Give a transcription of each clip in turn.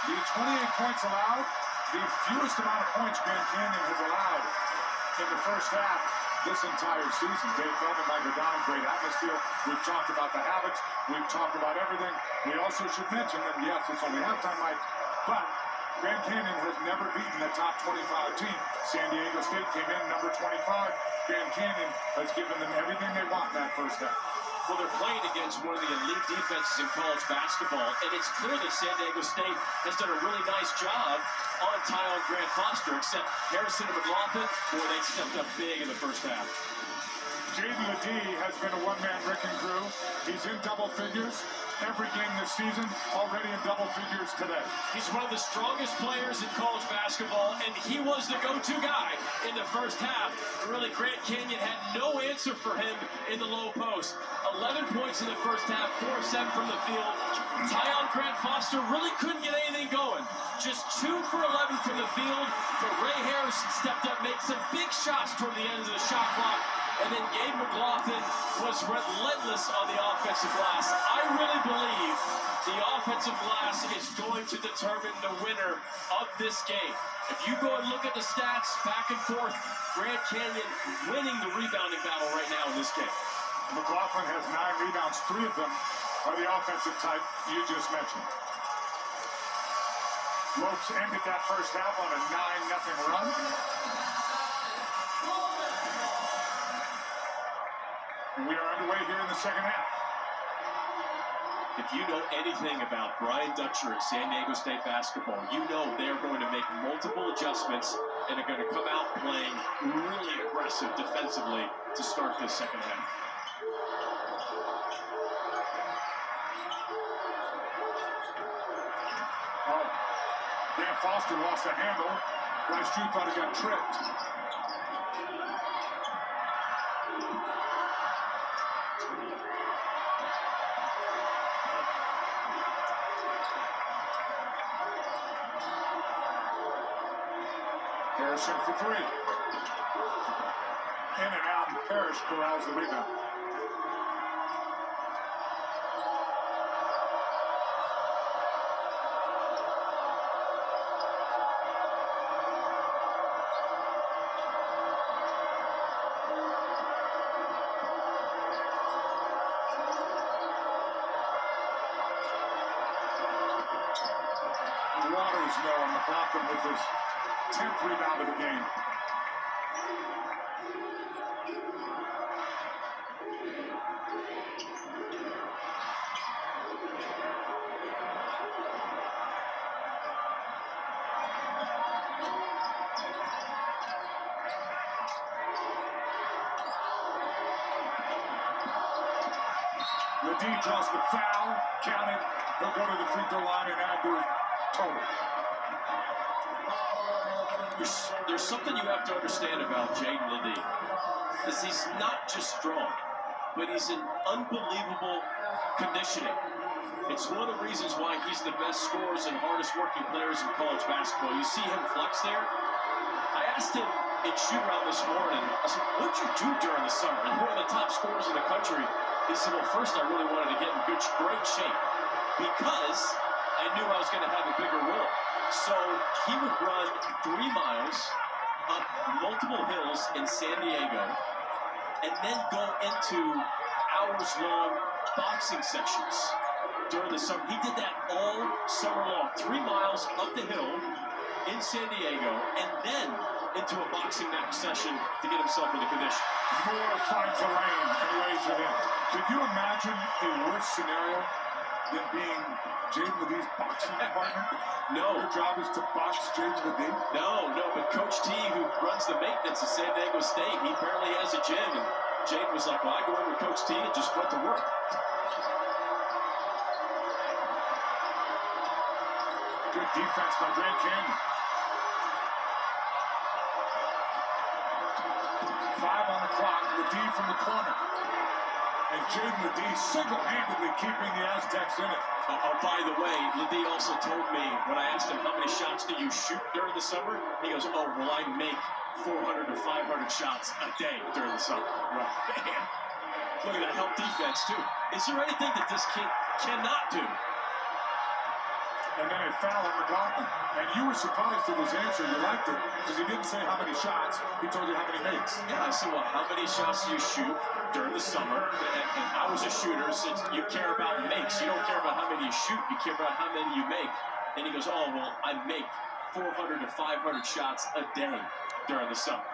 The 28 points allowed, the fewest amount of points Grand Canyon has allowed in the first half this entire season. Dave Feldman, Michael Donald, great atmosphere. We've talked about the habits. We've talked about everything. We also should mention that, yes, it's only halftime, Mike, but Grand Canyon has never beaten a top 25 team. San Diego State came in number 25. Grand Canyon has given them everything they want in that first half. Well, they're playing against one of the elite defenses in college basketball, and it's clear that San Diego State has done a really nice job on Tyon Grant Foster, except Harrison and McLaughlin, boy, they stepped up big in the first half. Jaden LeDee has been a one-man wrecking crew. He's in double figures every game this season, already in double figures today. He's one of the strongest players in college basketball, and he was the go-to guy in the first half. Really, Grand Canyon had no answer for him in the low post. 11 points in the first half, 4 of 7 from the field. Tyon Grant Foster really couldn't get anything going. Just 2 for 11 from the field, but Ray Harrison stepped up, made some big shots toward the end of the shot clock, and then Gabe McLaughlin was relentless on the offensive glass. I really believe the offensive glass is going to determine the winner of this game. If you go and look at the stats back and forth, Grand Canyon winning the rebounding battle right now in this game. McLaughlin has 9 rebounds, 3 of them are the offensive type you just mentioned. Lopes ended that first half on a 9-0 run. And we are underway here in the second half. If you know anything about Brian Dutcher at San Diego State basketball, you know they're going to make multiple adjustments and are going to come out playing really aggressive defensively to start this second half. Oh, Grant Foster lost a handle. Bryce Drew thought he got tripped. Harrison for 3. In and out, and Parrish corrals the rebound. Waters, Noah McLaughlin with his 10th rebound of the game. LeDee draws the foul, count it, he'll go to the free throw line and add to his total. There's something you have to understand about Jaden LeDee, is he's not just strong, but he's in unbelievable conditioning. It's one of the reasons why he's the best scorers and hardest working players in college basketball. You see him flex there. I asked him in shoot-around this morning, I said, what'd you do during the summer? And one of the top scorers in the country. He said, well, first I really wanted to get in great shape because I knew I was going to have a bigger role. So he would run 3 miles up multiple hills in San Diego and then go into hours-long boxing sessions during the summer. He did that all summer long, 3 miles up the hill in San Diego and then into a boxing session to get himself into condition. Moore finds a lane and lays it in. Could you imagine a worse scenario than being Jaden LeDee's boxing partner? No. Your job is to box Jaden LeDee? No, but Coach T, who runs the maintenance at San Diego State, he apparently has a gym, and Jaden was like, well, I go in with Coach T and just went to work. Good defense by Grand Canyon. 5 on the clock, LeDee from the corner. And Jaden LeDee single-handedly keeping the Aztecs in it. By the way, LeDee also told me, when I asked him how many shots do you shoot during the summer, he goes, oh, well, I make 400 to 500 shots a day during the summer. Right. Man, look at that help defense, too. Is there anything that this kid cannot do? and then a foul on McLaughlin. And you were surprised at his answer. You liked it because he didn't say how many shots. He told you how many makes. Yeah, I said, well, how many shots do you shoot during the summer? And I was a shooter, since you care about makes. You don't care about how many you shoot. You care about how many you make. And he goes, oh, well, I make 400 to 500 shots a day during the summer.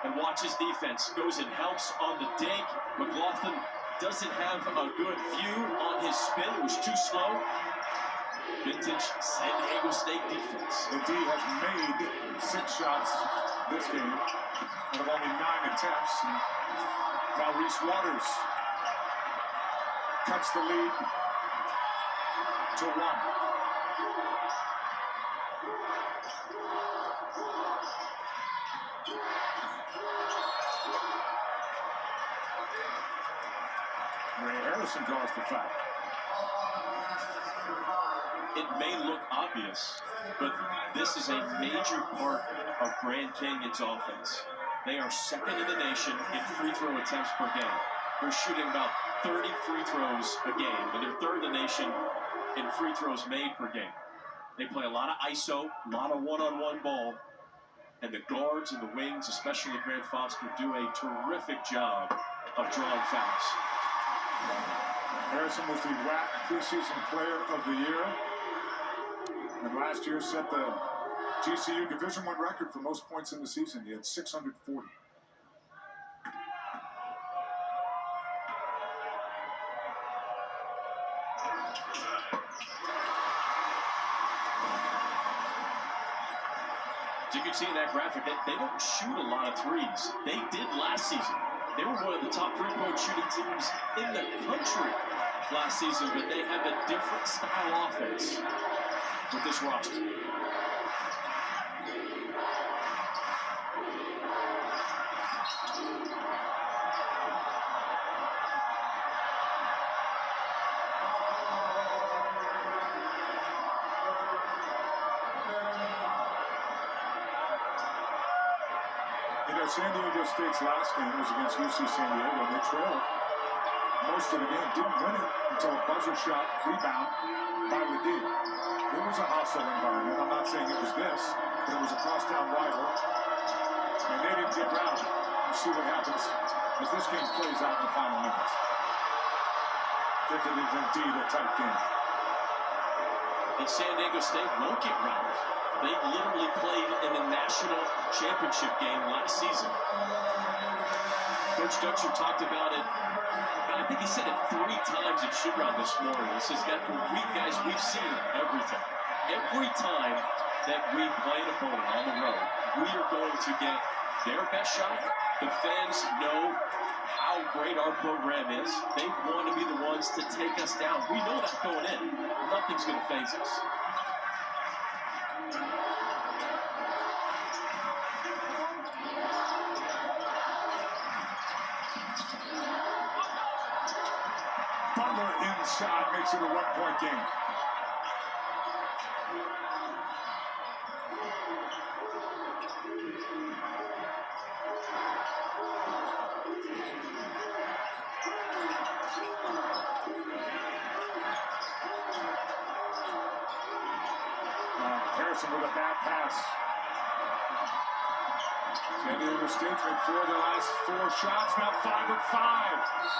And watch his defense. Goes and helps on the dig. McLaughlin doesn't have a good view on his spin. It was too slow. Vintage San Diego State defense. The D has made 6 shots this game out of only 9 attempts. And now Reese Waters cuts the lead to 1. Ray Harrison draws the foul. It may look obvious, but this is a major part of Grand Canyon's offense. They are second in the nation in free throw attempts per game. They're shooting about 30 free throws a game, and they're third in the nation in free throws made per game. They play a lot of ISO, a lot of one-on-one ball, and the guards and the wings, especially Grant Foster, do a terrific job of drawing fouls. Harrison was the WAC preseason player of the year. And last year set the GCU Division I record for most points in the season. He had 640. As you can see in that graphic, they don't shoot a lot of threes. They did last season. They were one of the top three-point shooting teams in the country last season, but they have a different style offense with this roster. San Diego State's last game was against UC San Diego, and they trailed most of the game. Didn't win it until a buzzer shot rebound by Ledee. It was a hostile environment. I'm not saying it was this, but it was a crosstown rival, and they didn't get rattled. We'll see what happens as this game plays out in the final minutes. If it is indeed a tight game. And San Diego State won't get rattled. They literally played in the national championship game last season. Coach Dutcher talked about it. I think he said it 3 times at shoot-around this morning. He says, guys, we've seen everything. Every time that we play an opponent on the road, we are going to get their best shot. The fans know how great our program is. They want to be the ones to take us down. We know that going in. Nothing's going to faze us. Butler inside makes it a 1-point game. Harrison with a bad pass. San Diego State's made 4 of their last 4 shots, now 5 of 5.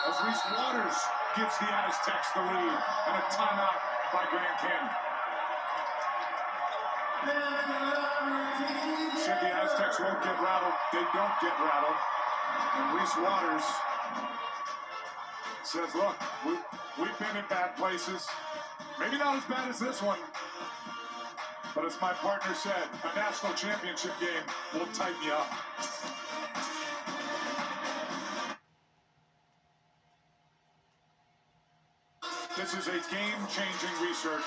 As Reese Waters gives the Aztecs the lead, and a timeout by Grand Canyon. Said the Aztecs won't get rattled. They don't get rattled. And Reese Waters says, look, we've been in bad places. Maybe not as bad as this one. But as my partner said, a national championship game will tighten you up. This is a game-changing research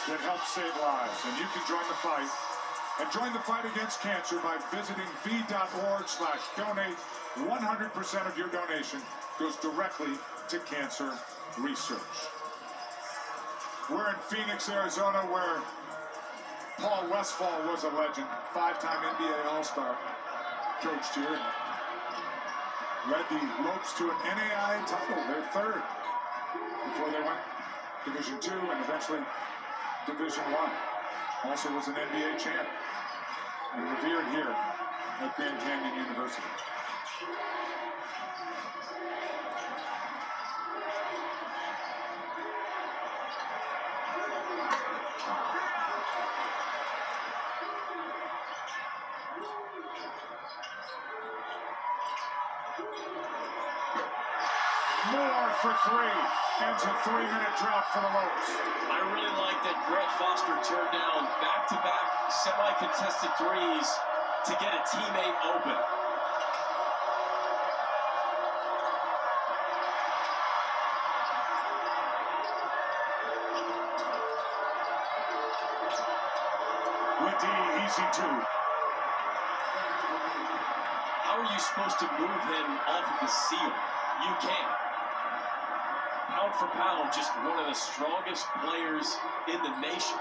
that helps save lives, and you can join the fight. And join the fight against cancer by visiting v.org/donate. 100% of your donation goes directly to cancer research. We're in Phoenix, Arizona, where Paul Westphal was a legend, 5-time NBA All-Star, coached here, and led the Lopes to an NAIA title, their 3rd, before they went Division II and eventually Division I. Also was an NBA champ. And revered here at Grand Canyon University. Moore for three. Ends a 3-minute drought for the Lopes. I really like that Brett Foster turned down back-to-back semi-contested threes to get a teammate open. Liddy, easy two. How are you supposed to move him off of the seal? You can't. Pound for pound, just one of the strongest players in the nation.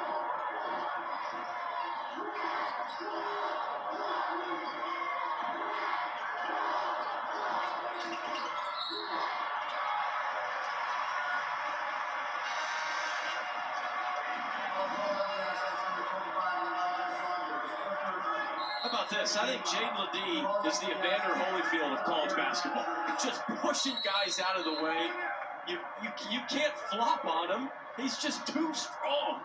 How about this? I think Jaden Ledee is the Evander Holyfield of college basketball. Just pushing guys out of the way. You can't flop on him. He's just too strong.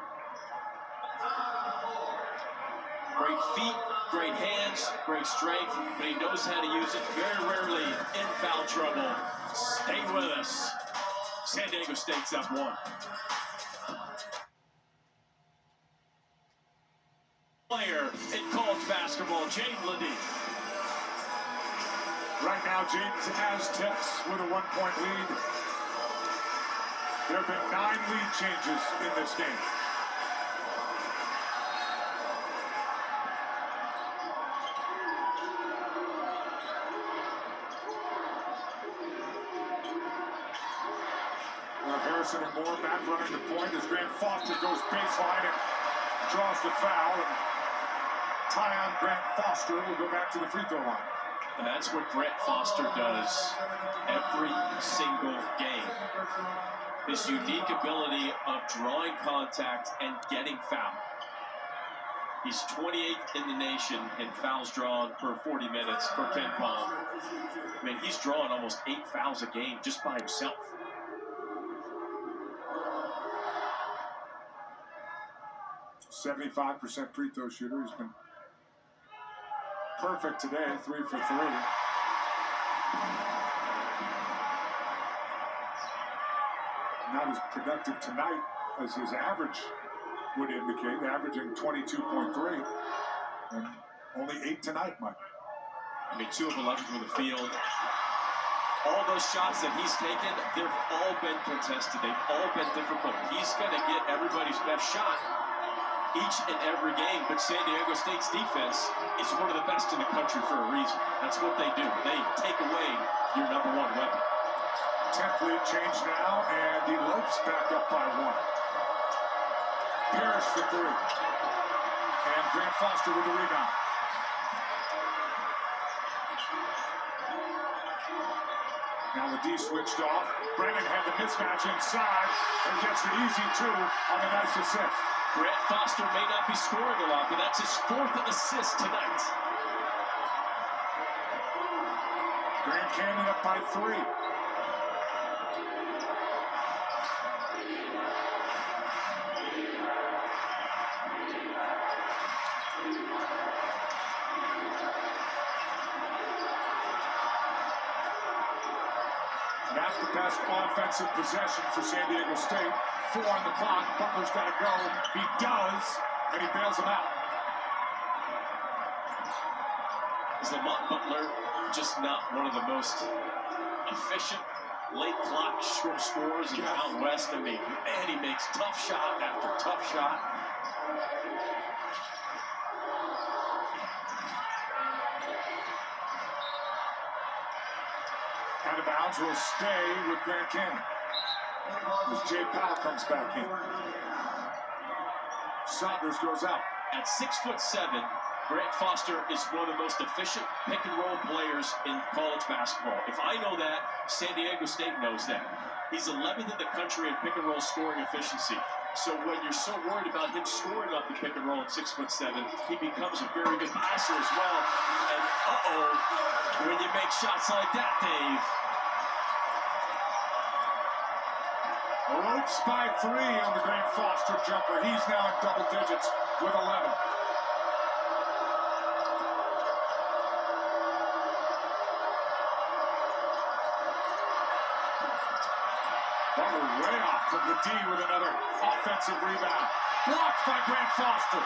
Great feet, great hands, great strength, but he knows how to use it. Very rarely in foul trouble. Stay with us. San Diego State's up 1. Player in college basketball, Jaden Ledee. Right now, Jaden's Aztecs with a 1-point lead. There have been 9 lead changes in this game. Harrison and Moore back running the point as Grant Foster goes baseline and draws the foul. And Tyon Grant Foster will go back to the free throw line. And that's what Grant Foster does every single game. His unique ability of drawing contact and getting fouled. He's 28th in the nation in fouls drawn per 40 minutes for Ken Palm. I mean, he's drawing almost 8 fouls a game just by himself. 75% free throw shooter. He's been perfect today, 3 for 3. Not as productive tonight as his average would indicate, averaging 22.3. And only 8 tonight, Mike. I mean, 2 of 11 from the field. All those shots that he's taken, they've all been contested. They've all been difficult. He's going to get everybody's best shot each and every game, but San Diego State's defense is one of the best in the country for a reason. That's what they do. They take away your #1 weapon. 10th lead change now, and the Lopes back up by 1. Parrish for 3. And Grant Foster with the rebound. Now the D switched off. Brennan had the mismatch inside and gets the easy 2 on a nice assist. Grant Foster may not be scoring a lot, but that's his 4th assist tonight. Grand Canyon up by 3. That's the best offensive possession for San Diego State. 4 on the clock. Butler's got to go. He does, and he bails him out. Is Lamont Butler just not one of the most efficient late clock short scorers in the Out West? I mean, man, he makes tough shot after tough shot. Out of bounds will stay with Grand Canyon as Jay Powell comes back in. Saunders goes out. At 6'7", Grant Foster is one of the most efficient pick-and-roll players in college basketball. If I know that, San Diego State knows that. He's 11th in the country in pick-and-roll scoring efficiency. So when you're so worried about him scoring off the pick-and-roll at 6'7", he becomes a very good passer as well. And when you make shots like that, Dave. Ropes by 3 on the Grant Foster jumper. He's now in double digits with 11. Butler way off from the D with another offensive rebound. Blocked by Grant Foster.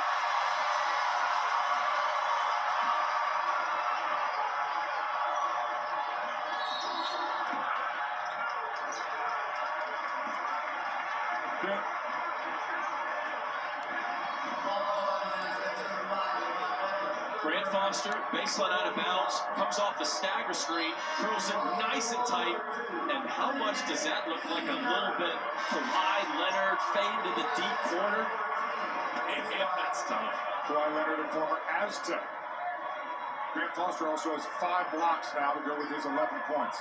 Grant Foster, baseline out of bounds, comes off the stagger screen, curls it nice and tight. And how much does that look like a little bit Kawhi Leonard fade to the deep corner? Yeah, that's tough. Kawhi Leonard, a former Aztec. Grant Foster also has 5 blocks now to go with his 11 points.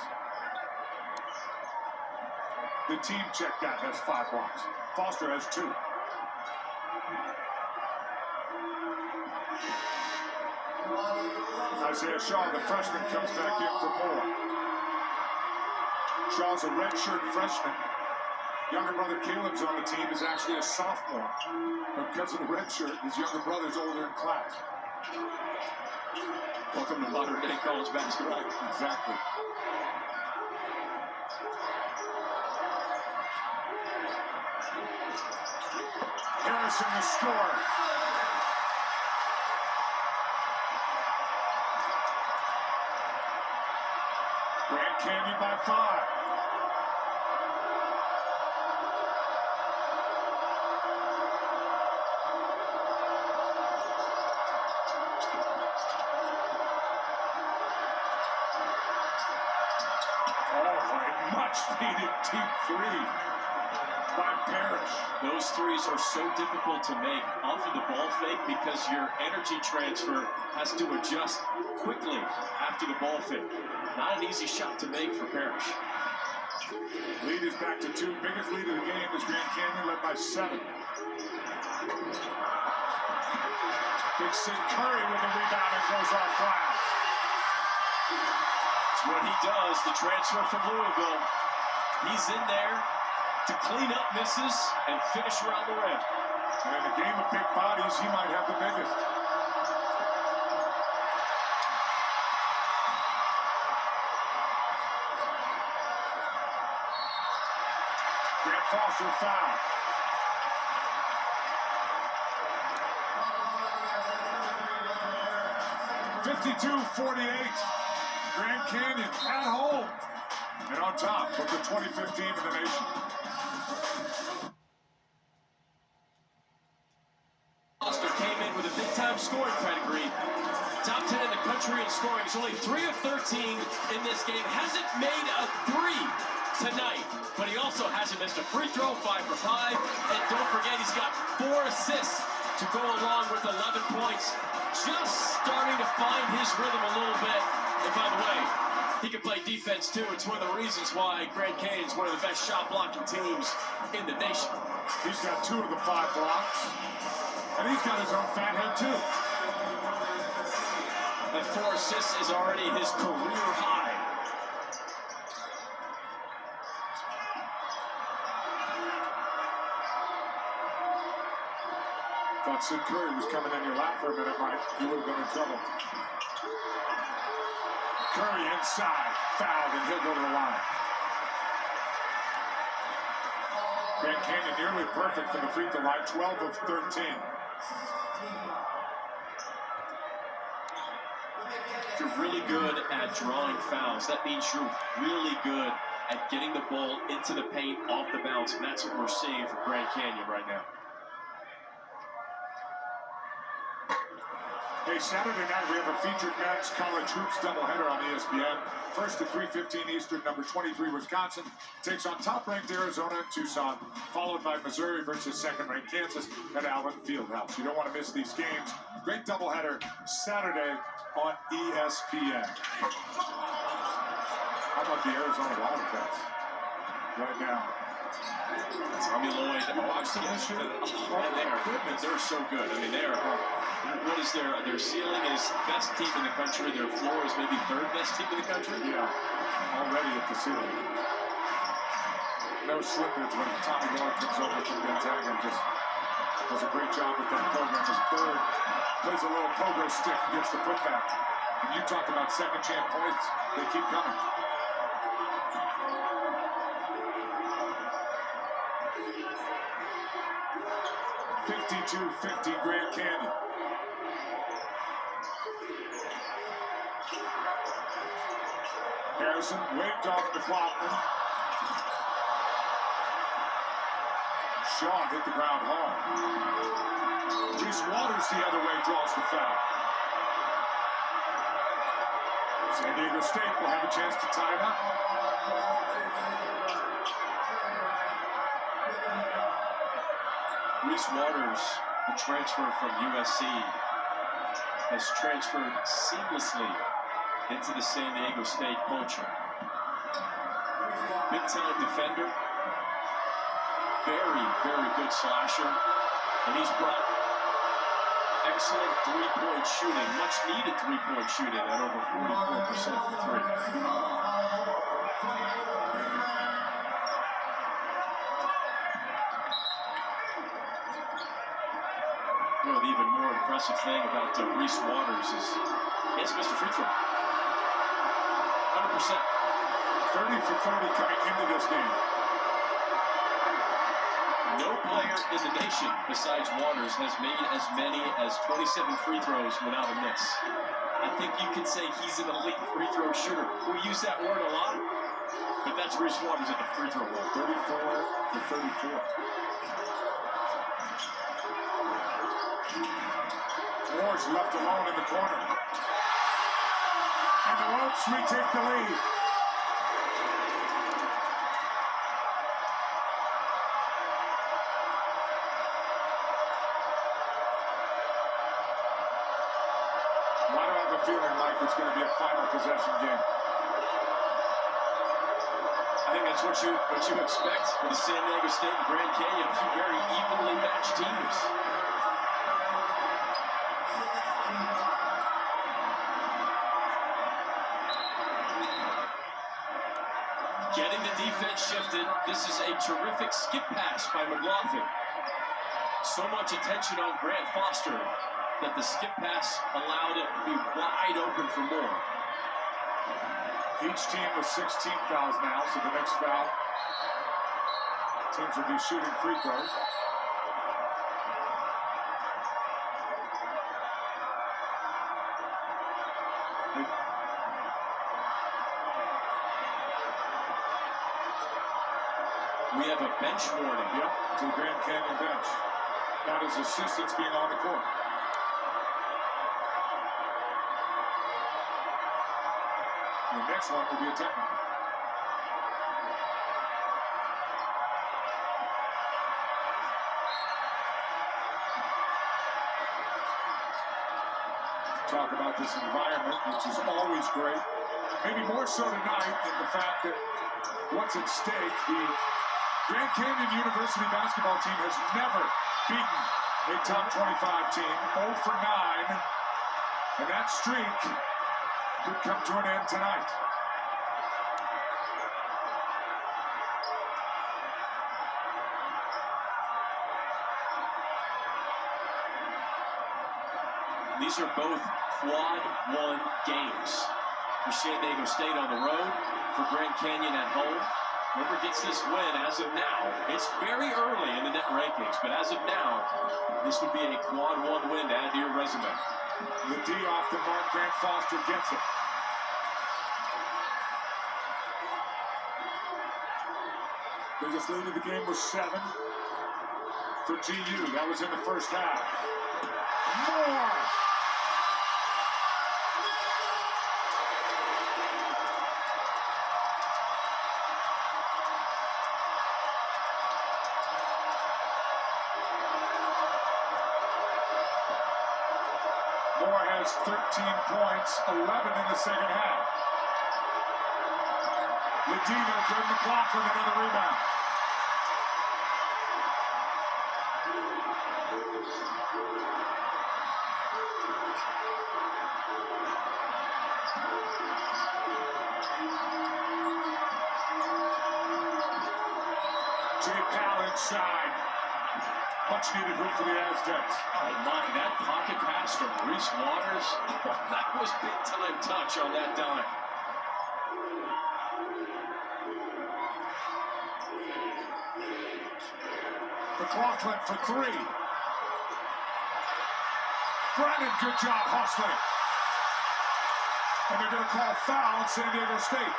The team checked out has 5 blocks. Foster has 2. Isaiah Shaw, the freshman, comes back in for more. Shaw's a redshirt freshman. Younger brother Caleb's on the team, is actually a sophomore. But because of the redshirt, his younger brother's older in class. Welcome to modern day college basketball. Exactly. Harrison the score. Grand Canyon by 5. Much-needed deep 3 by Parrish. Those threes are so difficult to make off of the ball fake because your energy transfer has to adjust quickly after the ball fake. Not an easy shot to make for Parrish. Lead is back to 2. Biggest lead of the game is Grand Canyon, led by 7. Big Sid Curry with a rebound and goes off glass. It's what he does, the transfer from Louisville. He's in there to clean up misses and finish around the rim. And in a game of big bodies, he might have the biggest. Grant Foster foul. (52-48). Grand Canyon at home and on top of the 2015 team in the nation. Foster came in with a big-time scoring pedigree. Top 10 in the country in scoring. He's only 3 of 13 in this game. Hasn't made a 3 tonight, but he also hasn't missed a free throw, 5 for 5. And don't forget, he's got 4 assists to go along with 11 points. Just starting to find his rhythm a little bit. And by the way, he can play defense too. It's one of the reasons why Grand Canyon is one of the best shot blocking teams in the nation. He's got 2 of the 5 blocks. And he's got his own fat head too. That 4 assists is already his career high. Thought Sid Curry was coming in your lap for a minute, Mike. You would have been in trouble. Curry inside, fouled, and he'll go to the line. Grand Canyon nearly perfect from the free throw line, 12 of 13. If you're really good at drawing fouls, that means you're really good at getting the ball into the paint off the bounce, and that's what we're seeing from Grand Canyon right now. Hey, Saturday night we have a featured men's college hoops doubleheader on ESPN. First at 3:15 Eastern, number 23 Wisconsin takes on top-ranked Arizona and Tucson, followed by Missouri versus second-ranked Kansas at Allen Fieldhouse. You don't want to miss these games. Great doubleheader Saturday on ESPN. How about the Arizona Wildcats right now? Tommy Lloyd, watch the issue. They're so good. I mean, what is their ceiling is best team in the country. Their floor is maybe third best team in the country. Yeah, already at the ceiling. No slippage when Tommy Lloyd comes over from Gonzaga and just does a great job with that program. His third plays a little pogo stick and gets the putback. And you talk about second chance points, they keep coming. .52-50 Grand Canyon. Harrison waved off McLaughlin. Shaw hit the ground hard. Reese Waters the other way draws the foul. San Diego State will have a chance to tie it up. Reese Waters, the transfer from USC, has transferred seamlessly into the San Diego State culture. Big-time defender, very, very good slasher, and he's brought excellent three-point shooting, much-needed three-point shooting at over 44% from three. You know, the even more impressive thing about Reese Waters is he has missed a free throw. 100%. 30 for 30 coming into this game. No player in the nation besides Waters has made as many as 27 free throws without a miss. I think you can say he's an elite free throw shooter. We use that word a lot, but that's Reese Waters at the free throw line. 34 for 34. Moore's left alone in the corner. And the Ropes retake the lead. Why do I have a feeling like it's going to be a final possession game? I think that's what you expect with the San Diego State and Grand Canyon, two very evenly matched teams. Getting the defense shifted. This is a terrific skip pass by McLaughlin. So much attention on Grant Foster that the skip pass allowed it to be wide open for more. Each team with 16 fouls now, so the next foul, teams will be shooting free throws. We have a bench warning. Yep, to the Grand Canyon bench. Not his assistants being on the court. The next one will be a technical. Talk about this environment, which is always great. Maybe more so tonight in the fact that what's at stake, the Grand Canyon University basketball team has never beaten a top 25 team, 0 for 9, and that streak could come to an end tonight. These are both quad one games for San Diego State on the road, for Grand Canyon at home. Whoever gets this win, as of now, it's very early in the net rankings, but as of now, this would be a quad one win to add to your resume. The D off the mark, Grant Foster gets it. Biggest lead of the game was 7 for GU. That was in the first half. Moore Moore has 13 points, 11 in the second half. Ladino, good McLaughlin, another rebound. Jay Powell inside. Much needed hoop for the Aztecs. Oh my, that pocket pass from Reese Waters. That was big time touch on that dime. McLaughlin for three. Brennan, good job hustling. And they're going to call foul on San Diego State.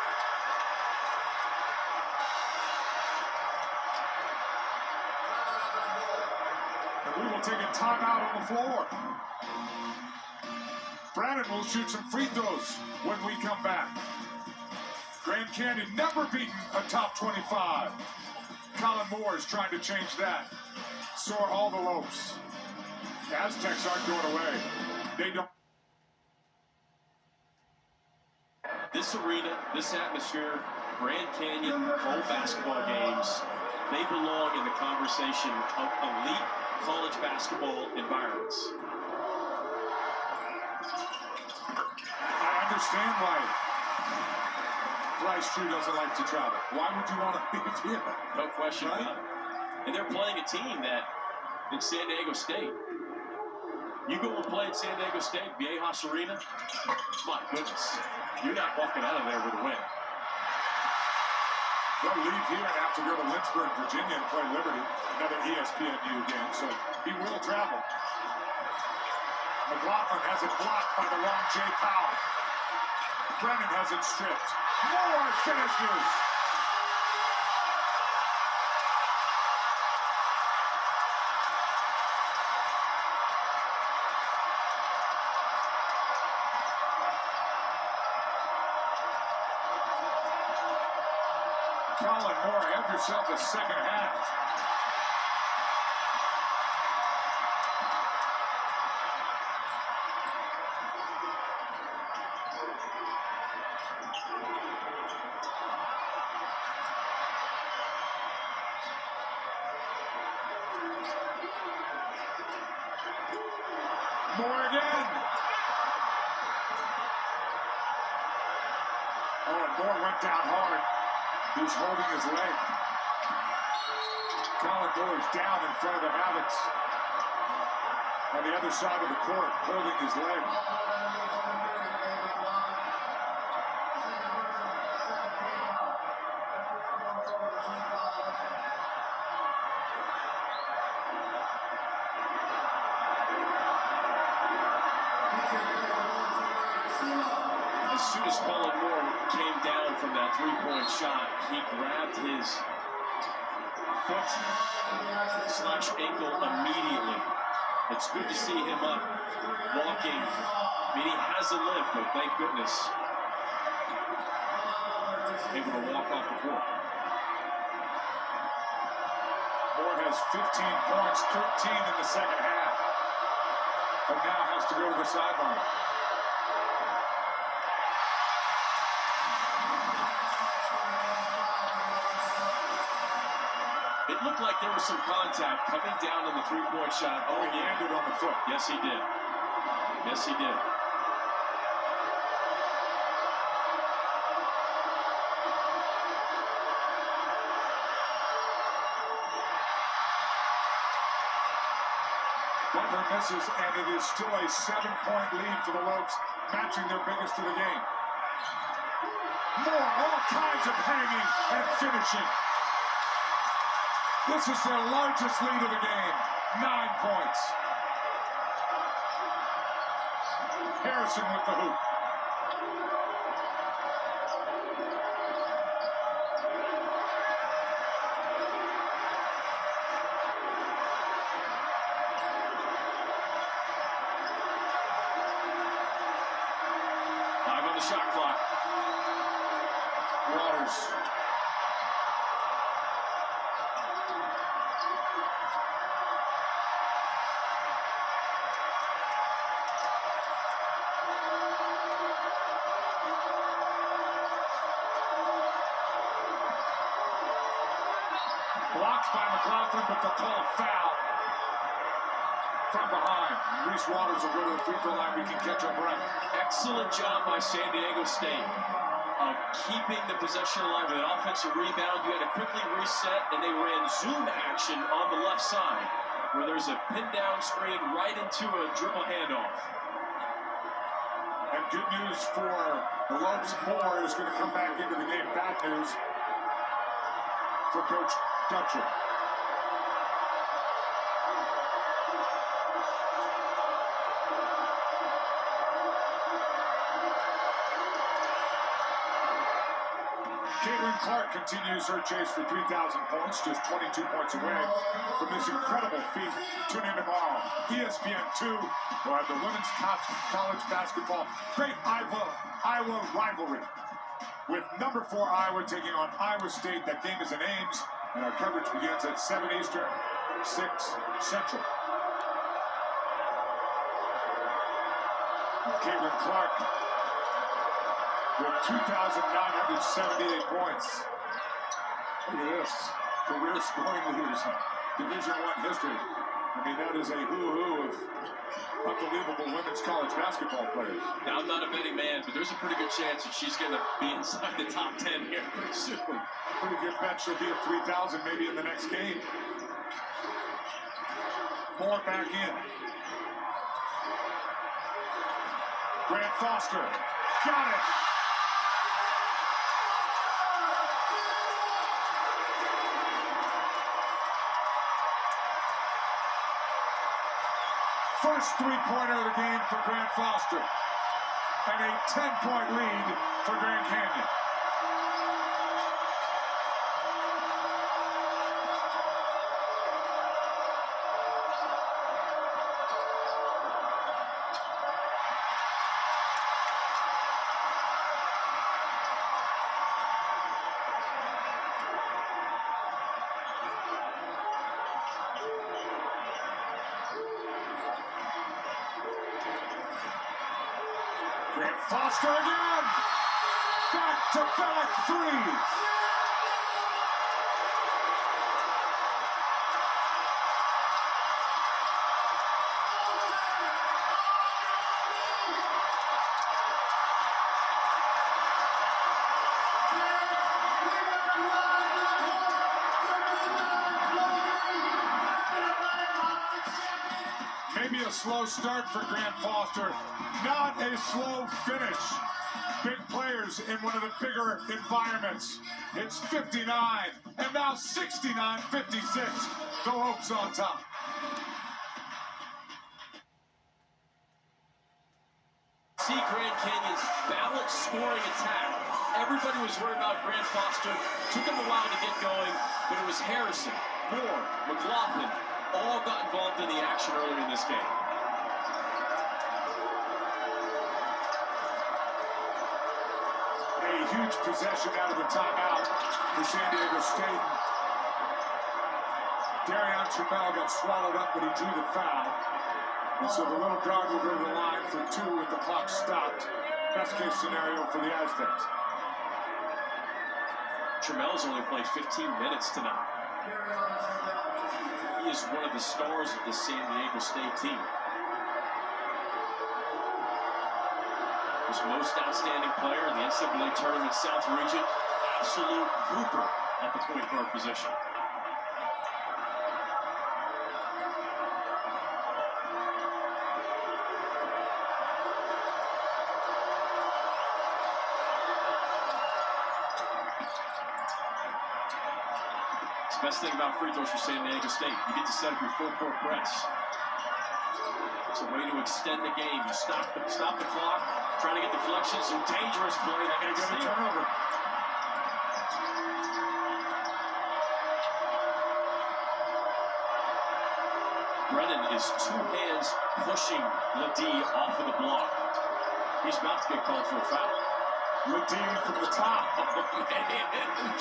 And we will take a timeout on the floor. Brennan will shoot some free throws when we come back. Grand Canyon never beaten a top 25. Colin Moore is trying to change that. So are all the Lopes. Aztecs aren't going away. They don't. This arena, this atmosphere, Grand Canyon home basketball games, they belong in the conversation of elite college basketball environments. I understand why Bryce Drew doesn't like to travel. Why would you want to leave here? No question Right? about it. And they're playing a team that, in San Diego State, you go and play at San Diego State, Viejas Arena, my goodness, you're not walking out of there with a win. They'll leave here and have to go to Lynchburg, Virginia and play Liberty, another ESPNU game, so he will travel. McLaughlin has it blocked by the long Jay Powell. Brennan has it stripped. Moore finishes. Colin Moore, have yourself a second half. Moore again. Oh, and Moore went down hard. He was holding his leg. Colin Moore is down in front of the Habits. On the other side of the court, holding his leg. As soon as Colin Moore came down from that three-point shot, he grabbed his foot/ankle immediately. It's good to see him up, walking. I mean, he has a limp, but thank goodness, able to walk off the court. Moore has 15 points, 13 in the second half. But now has to go to the sideline. It looked like there was some contact coming down on the three-point shot. Oh, he yeah. landed on the foot. Yes, he did. Yes, he did. Butler misses, and it is still a 7-point lead for the Lopes, matching their biggest of the game. Moore, all kinds of hanging and finishing. This is their largest lead of the game, 9 points. Harrison with the hoop. Shot clock. Waters. they'll call a foul from behind. Reese Waters will go to the free throw line. We can catch our breath. Excellent job by San Diego State of keeping the possession alive with an offensive rebound. You had to quickly reset, and they ran zoom action on the left side, where there's a pin down screen right into a dribble handoff. And good news for the Lopes. Moore is going to come back into the game. Bad news for Coach Dutcher. Caitlin Clark continues her chase for 3,000 points, just 22 points away from this incredible feat. Tune in tomorrow. ESPN2 will have the women's college basketball great Iowa rivalry with number 4 Iowa taking on Iowa State. That game is in Ames, and our coverage begins at 7 Eastern, 6 Central. Caitlin Clark with 2,978 points. Look at this. Career scoring leaders. Division I history. I mean, that is a who-who of unbelievable women's college basketball players. Now, I'm not a betting man, but there's a pretty good chance that she's going to be inside the top 10 here pretty soon. Pretty good bet she'll be at 3,000 maybe in the next game. Moore back in. Grant Foster. Got it. First three-pointer of the game for Grant Foster. And a 10-point lead for Grand Canyon. Grant Foster again! Back-to-back threes! Maybe a slow start for Grant Foster, not a slow finish. Big players in one of the bigger environments. It's 59, and now 69-56. The Hopes on top. See Grand Canyon's balanced scoring attack. Everybody was worried about Grant Foster. Took him a while to get going, but it was Harrison, Moore, McLaughlin, all got involved in the action earlier in this game. A huge possession out of the timeout for San Diego State. Darian Trammell got swallowed up, but he drew the foul. And so the little guard will go to the line for 2 with the clock stopped. Best case scenario for the Aztecs. Trammell's only played 15 minutes tonight. He is one of the stars of the San Diego State team. Was most outstanding player in the NCAA Tournament South Region. Absolute hooper at the point guard position. Best thing about free throws for San Diego State, you get to set up your full court press. It's a way to extend the game. You stop the clock, trying to get deflections, some dangerous play. They got a turnover. Brennan is 2 hands pushing Ledee off of the block. He's about to get called for a foul. Ledee from the top.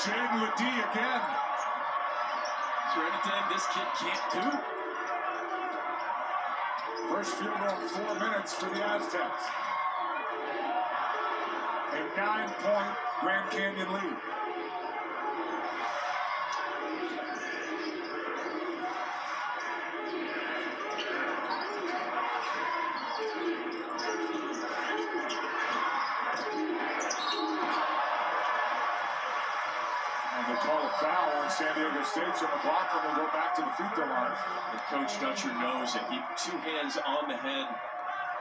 Jaden Ledee again. Is there anything this kid can't do? First field goal in 4 minutes for the Aztecs. A 9-point Grand Canyon lead. San Diego State, so McLaughlin will go back to the free throw line. And Coach Dutcher knows it. He 2 hands on the head,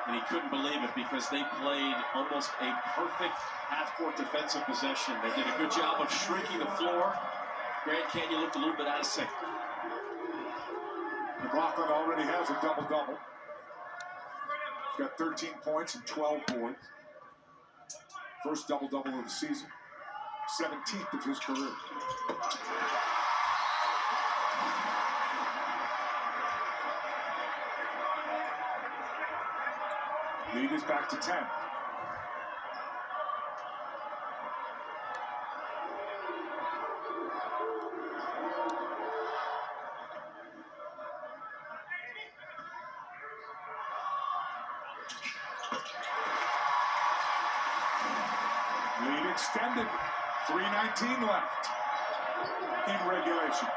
and he couldn't believe it because they played almost a perfect half-court defensive possession. They did a good job of shrinking the floor. Grand Canyon looked a little bit out of sync. McLaughlin already has a double-double. He's got 13 points and 12 boards. First double-double of the season. 17th of his career. Lead is back to 10. Lead extended. 3:19 left in regulation.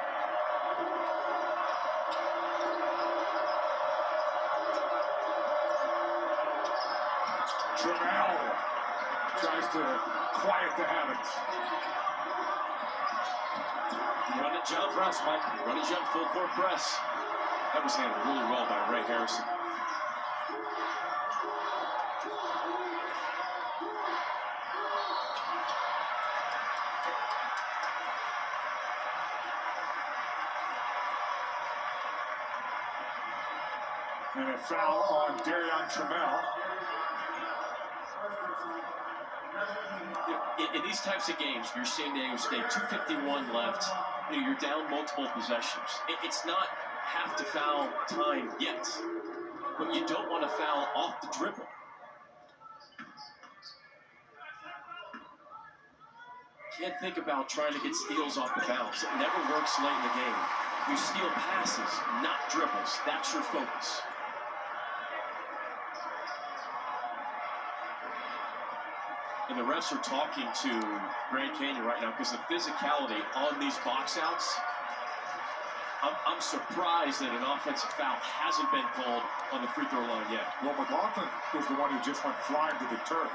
Trammell tries to quiet the habits. Run and jump press, Mike. Run and jump, full court press. That was handled really well by Ray Harrison. And a foul on Darion Trammell. In these types of games, you're San Diego State, 2:51 left. You're down multiple possessions. It's not have to foul time yet, but you don't want to foul off the dribble. Can't think about trying to get steals off the bounce. It never works late in the game. You steal passes, not dribbles. That's your focus. And the refs are talking to Grand Canyon right now because the physicality on these box outs. I'm surprised that an offensive foul hasn't been called on the free throw line yet. Well, McLaughlin was the one who just went flying to the turf.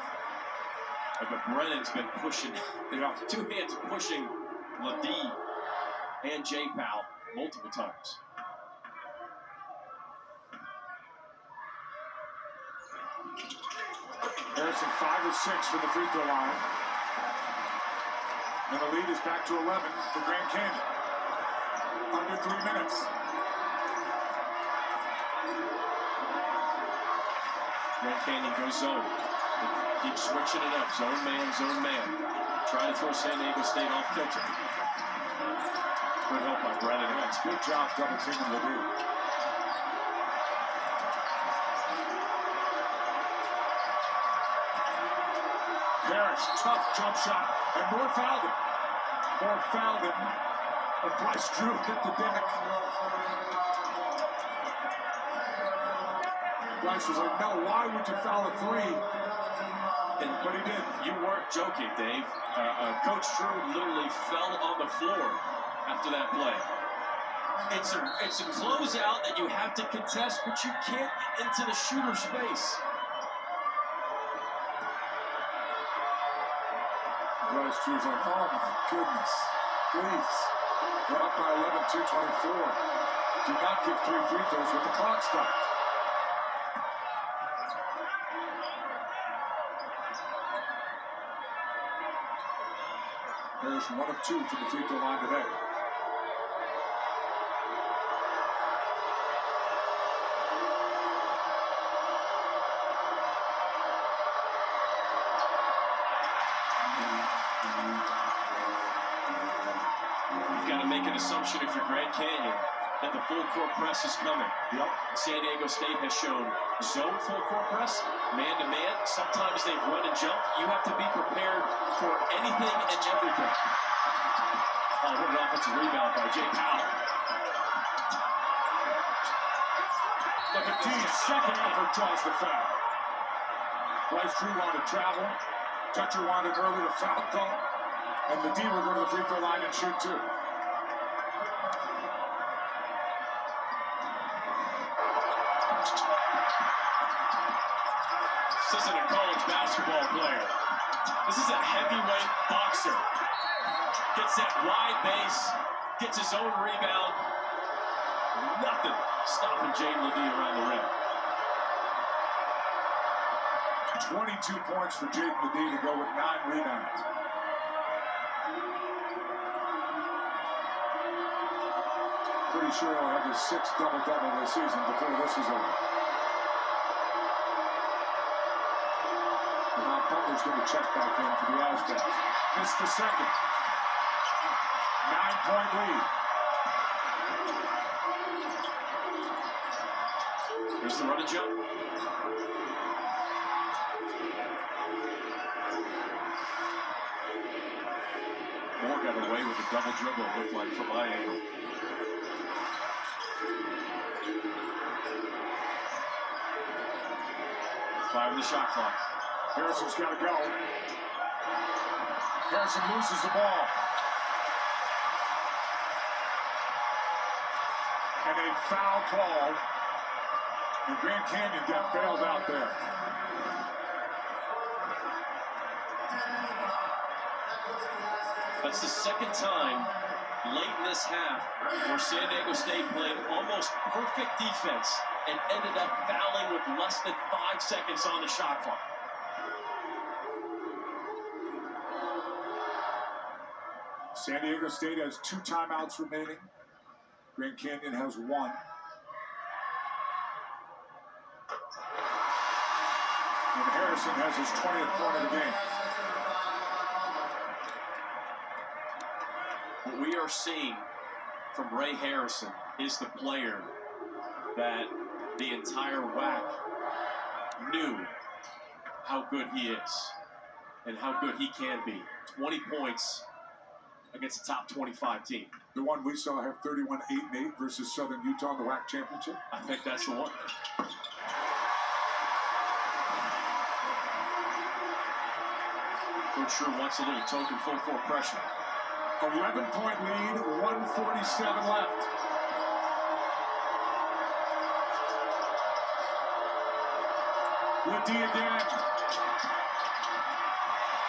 But Brennan's been pushing, 2 hands pushing Ladie and J. Powell multiple times. Harrison 5 of 6 from the free throw line. And the lead is back to 11 for Grand Canyon. Under 3 minutes. Grand Canyon goes zone. They keep switching it up. Zone man, zone man. Trying to throw San Diego State off kilter. Good help by Brennan. Yes, good job double teaming Ladie. Parrish, tough jump shot, and Moore fouled him. Moore fouled him, and Bryce Drew hit the deck. Bryce was like, no, why would you foul a 3? But he did. You weren't joking, Dave. Coach Drew literally fell on the floor after that play. It's a closeout that you have to contest, but you can't get into the shooter's space. Bryce Drew's like, oh my goodness, please. We're up by 11, 2:24. Do not give 3 free throws with the clock stopped. There's 1 of 2 from the free throw line today. You've got to make an assumption if you're Grand Canyon that the full court press is coming. Yep. San Diego State has shown zone full court press, man to man. Sometimes they run and jump. You have to be prepared for anything and everything. Oh, what an offensive rebound by J. Powell. Look at D's second effort draws the foul. Bryce Drew wanted to travel. Dutcher wanted early to foul call. And the D will go to the free throw line and shoot 2. This isn't a college basketball player. This is a heavyweight boxer. Gets that wide base, gets his own rebound. Nothing stopping Jaden LeDee around the rim. 22 points for Jaden LeDee to go with 9 rebounds. Pretty sure he'll have his 6th double-double this season before this is over. And now Butler's going to check back in for the Aztecs. Missed the second. 9-point lead. Here's the run and jump. Moore got away with a double dribble, it looked like, from my angle. Five in the shot clock. Harrison's got to go. Harrison loses the ball. And a foul call. And Grand Canyon got bailed out there. That's the second time late in this half where San Diego State played almost perfect defense and ended up fouling with less than 5 seconds on the shot clock. San Diego State has 2 timeouts remaining. Grand Canyon has 1. And Harrison has his 20th point of the game. What we are seeing from Ray Harrison is the player that the entire WAC knew how good he is and how good he can be. 20 points against a top 25 team. The one we saw have 31-8-8 versus Southern Utah in the WAC championship. I think that's the one. Coach sure wants a little token full court pressure. 11-point lead, 1:47 left. LeDee again.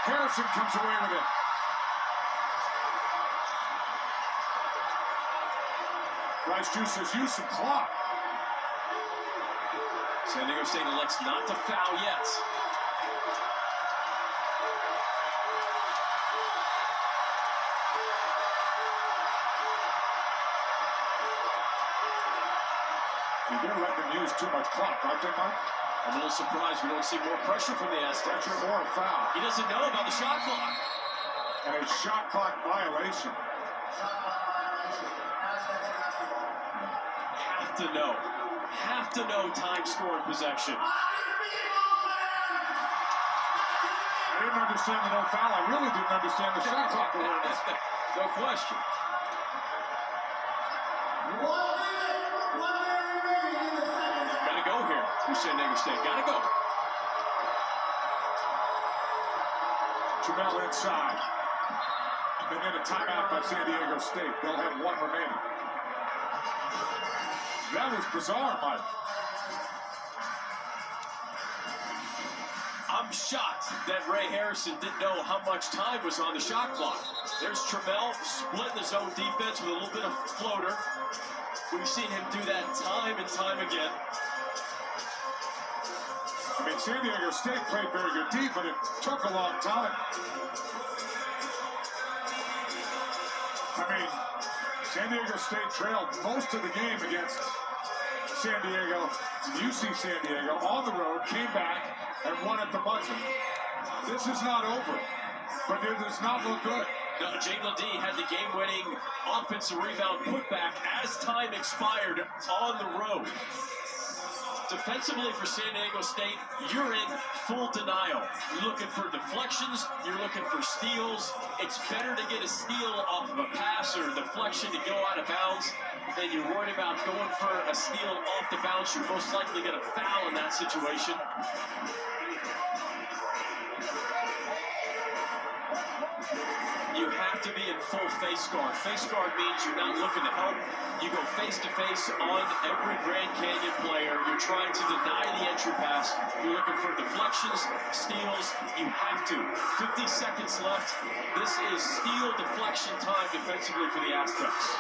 Harrison comes away with it. Bryce Drew says use some clock. San Diego State elects not to foul yet. They're letting them use too much clock, aren't they, Mike? I'm a little surprised we don't see more pressure from the Aztecs. Pressure or foul. He doesn't know about the shot clock. And a shot clock violation. Have to know. Have to know time, score, and possession. I didn't understand the no foul. I really didn't understand the shot clock awareness. No question. Gotta go here for San Diego State. Gotta go. Trammell inside. And then a timeout by San Diego State. They'll have 1 remaining. That was bizarre, Mike. I'm shocked that Ray Harrison didn't know how much time was on the shot clock. There's Trammell splitting his own defense with a little bit of floater. We've seen him do that time and time again. I mean, San Diego State played very good deep, but it took a long time. I mean, San Diego State trailed most of the game against San Diego, UC San Diego, on the road, came back, and won at the buzzer. This is not over, but it does not look good. No, Jaden LeDee had the game-winning offensive rebound putback as time expired on the road. Defensively for San Diego State, you're in full denial. You're looking for deflections, you're looking for steals. It's better to get a steal off of a pass or a deflection to go out of bounds than you're worried about going for a steal off the bounce. You're most likely going to foul in that situation. You have to be in full face guard. Face guard means you're not looking to help. You go face to face on every Grand Canyon player. You're trying to deny the entry pass. You're looking for deflections, steals. You have to. 50 seconds left. This is steal deflection time defensively for the Aztecs.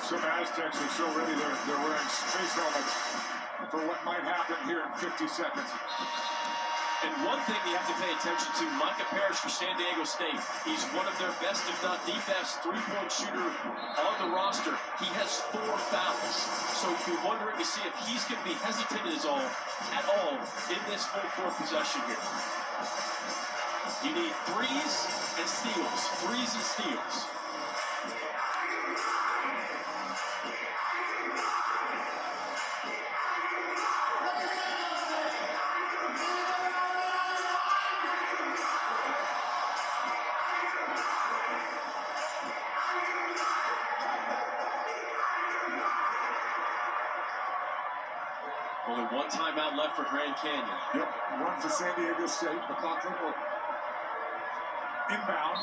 Some Aztecs are so ready, they're wearing space helmets for what might happen here in 50 seconds. And one thing you have to pay attention to, Micah Parrish for San Diego State. He's one of their best, if not the best, three-point shooter on the roster. He has 4 fouls. So if you're wondering to see if he's going to be hesitant at all in this full court possession here. You need threes and steals. Threes and steals. Only one timeout left for Grand Canyon. Yep, one for San Diego State. McLaughlin will inbound.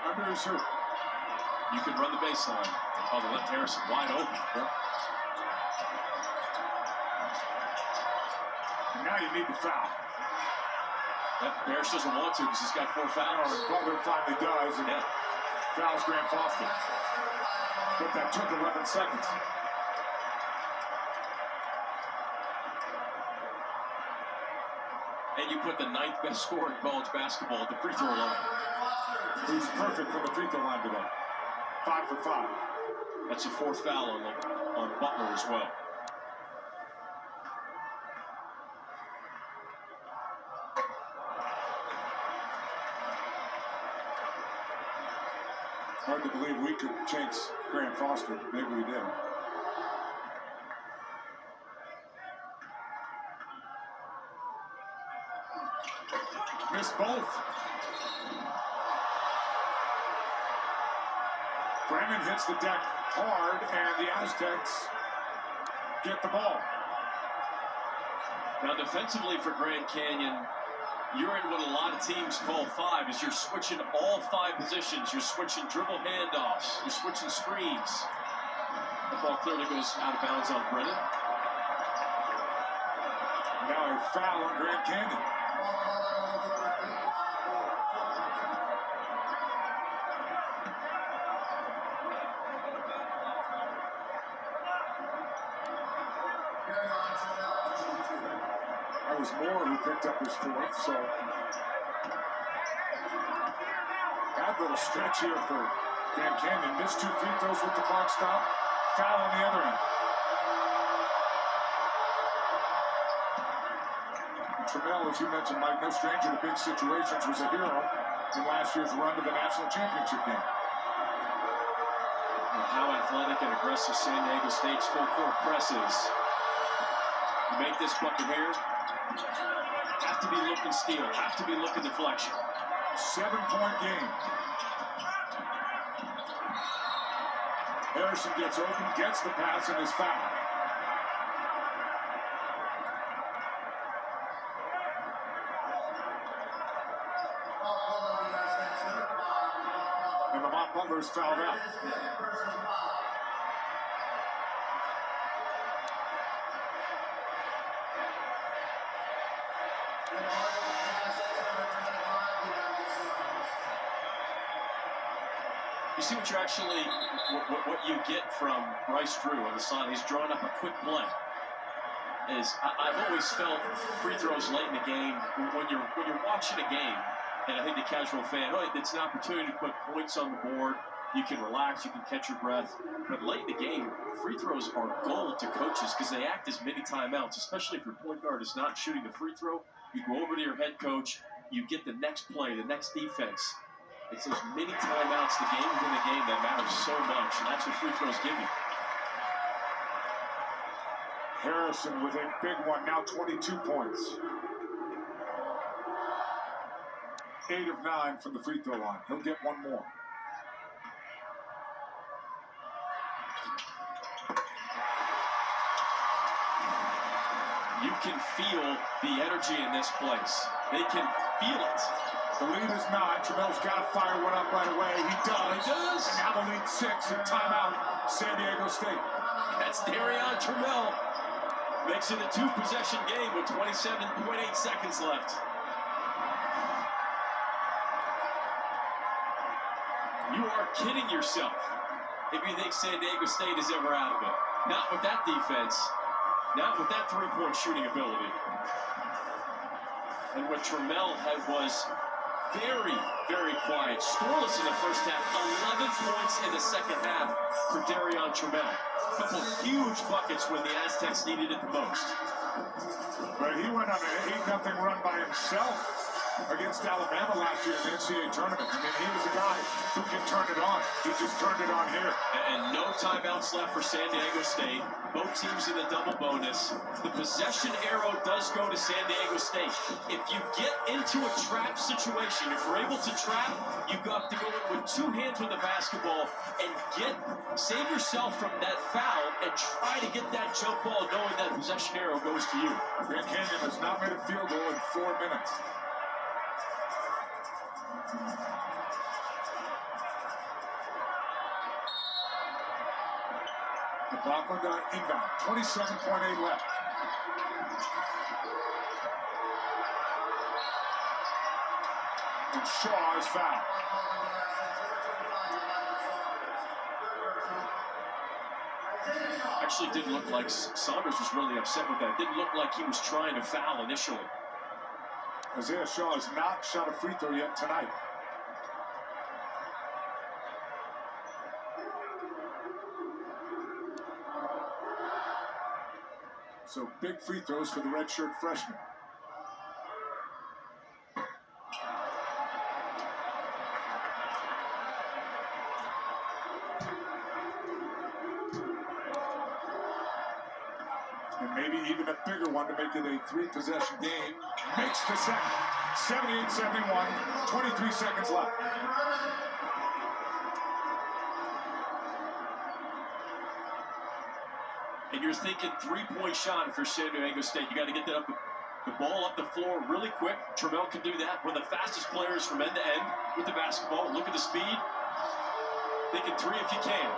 Under his hoop. You can run the baseline. Oh, they left Harrison wide open. Yep. And now you need the foul. Parrish doesn't want to because he's got 4 fouls. Butler finally does, and fouls Grant Foster. But that took 11 seconds. And you put the 9th best scorer in college basketball at the free throw line. He's perfect from the free throw line today. 5 for 5. That's a 4th foul on Butler as well. Hard to believe we could change Grant Foster. Maybe we did. Missed both. Brennan hits the deck hard, and the Aztecs get the ball. Now, defensively for Grand Canyon, you're in what a lot of teams call 5, is you're switching all 5 positions. You're switching dribble handoffs. You're switching screens. The ball clearly goes out of bounds on Brennan. Now a foul on Grand Canyon. That was Moore who picked up his 4th, so that little stretch here for Grand Canyon. Missed 2 free throws with the clock stop. Foul on the other end. Trammell, as you mentioned, Mike, no stranger to big situations, was a hero in last year's run to the national championship game. Well, how athletic and aggressive San Diego State's full court press is. You make this bucket here, have to be looking steal, have to be looking deflection. 7-point game. Harrison gets open, gets the pass, and is fouled. And Lamont Butler's fouled out. You see what you're actually, what you get from Bryce Drew on the side. He's drawing up a quick play. I've always felt free throws late in the game, when you're watching a game, and I think the casual fan, it's an opportunity to put points on the board. You can relax, you can catch your breath. But late in the game, free throws are gold to coaches because they act as mini timeouts, especially if your point guard is not shooting the free throw. You go over to your head coach, you get the next play, the next defense. It's those mini timeouts, the game within the game, that matters so much, and that's what free throws give you. Harrison with a big one, now 22 points. 8 of 9 from the free throw line. He'll get one more. You can feel the energy in this place. They can feel it. The lead is 9. Tramel's got to fire one up right away. He does. He does. And now the lead 6 and timeout, San Diego State. That's Darion Tramel. Makes it a 2-possession game with 27.8 seconds left. You are kidding yourself if you think San Diego State is ever out of it. Not with that defense. Not with that three-point shooting ability. And what Tramel had was very, very quiet. Scoreless in the first half. 11 points in the second half for Darion Tramel. A couple huge buckets when the Aztecs needed it the most. But he went on an 8-0 run by himself against Alabama last year in the NCAA tournament. I mean, he was a guy who can turn it on. He just turned it on here. And no timeouts left for San Diego State. Both teams in the double bonus. The possession arrow does go to San Diego State. If you get into a trap situation, if you're able to trap, you've got to go in with 2 hands with the basketball and save yourself from that foul and try to get that jump ball knowing that possession arrow goes to you. Grand Canyon has not made a field goal in 4 minutes. The clock on the inbound. 27.8 left. And Shaw is fouled. Actually didn't look like Saunders was really upset with that. It didn't look like he was trying to foul initially. Isaiah Shaw has not shot a free throw yet tonight. So big free throws for the redshirt freshman. And maybe even a bigger one to make it a 3-possession game. Makes the second. 78-71, 23 seconds left. And you're thinking 3-point shot for San Diego State. You got to get that the ball up the floor really quick. Tramel can do that. One of the fastest players from end to end with the basketball. Look at the speed. Thinking 3 if you can.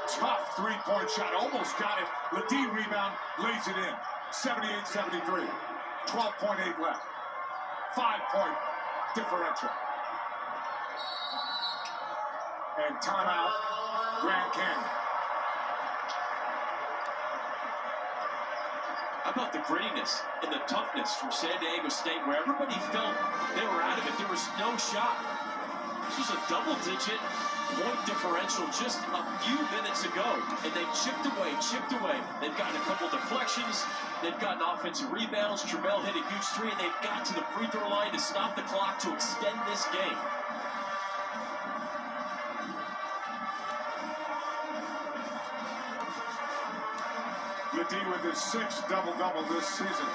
Tough 3-point shot. Almost got it. Ledee rebound, lays it in. 78-73. 12.8 left. 5-point differential. And timeout, Grand Canyon. How about the grittiness and the toughness from San Diego State, where everybody felt they were out of it. There was no shot. This was a double-digit point differential just a few minutes ago, and they chipped away. They've gotten a couple deflections. They've gotten offensive rebounds. Tramel hit a huge 3, and they've got to the free throw line to stop the clock to extend this game. Ledee with his 6th double-double this season.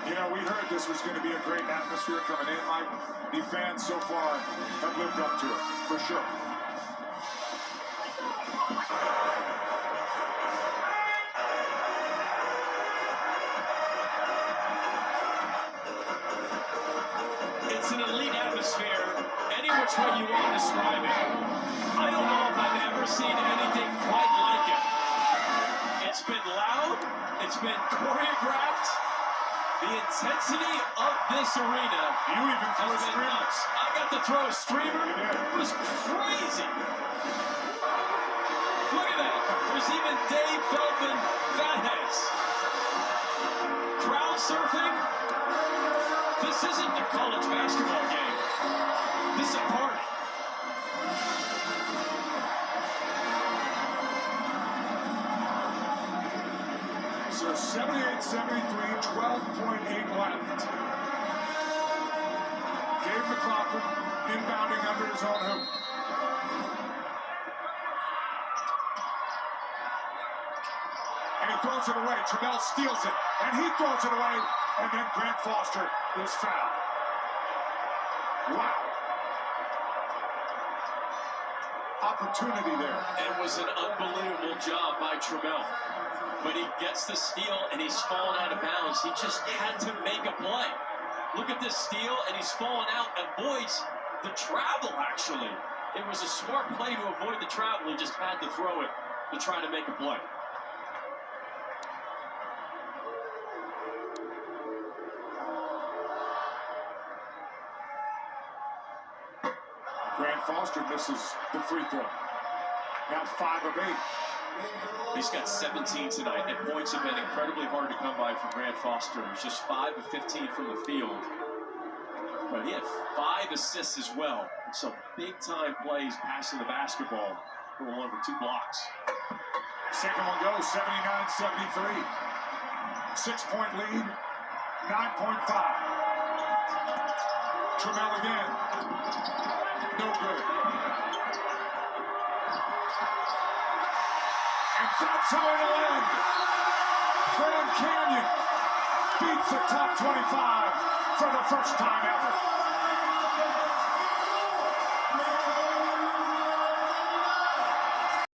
You know, we heard this was going to be a great atmosphere coming in, Mike. The fans so far have lived up to it, for sure. It's an elite atmosphere, any which way you want to describe it. I don't know if I've ever seen anything quite like it. It's been loud, it's been choreographed. The intensity of this arena. You even threw a streamer. I got to throw a streamer. It was crazy. Look at that. There's even Dave Feldman fatheads. Crowd surfing. This isn't a college basketball game. This is a party. So 78-73, 12.8 left. Gabe McLaughlin inbounding under his own hoop. And he throws it away. Tramel steals it. And he throws it away. And then Grant Foster is fouled. Wow. opportunity there. It was an unbelievable job by Trammell. But he gets the steal, and he's fallen out of bounds. He just had to make a play. Look at this steal, and he's fallen out, avoids the travel, actually. It was a smart play to avoid the travel. He just had to throw it to try to make a play. Grant Foster misses the free throw. Now 5 of 8. He's got 17 tonight, and points have been incredibly hard to come by for Grant Foster. He's just 5 of 15 from the field. But he had 5 assists as well. Some big-time plays passing the basketball, along with 2 blocks. Second one goes, 79-73. 6-point lead, 9.5. Trammell again. No good. And that's how it'll end. Grand Canyon beats the top 25 for the first time ever.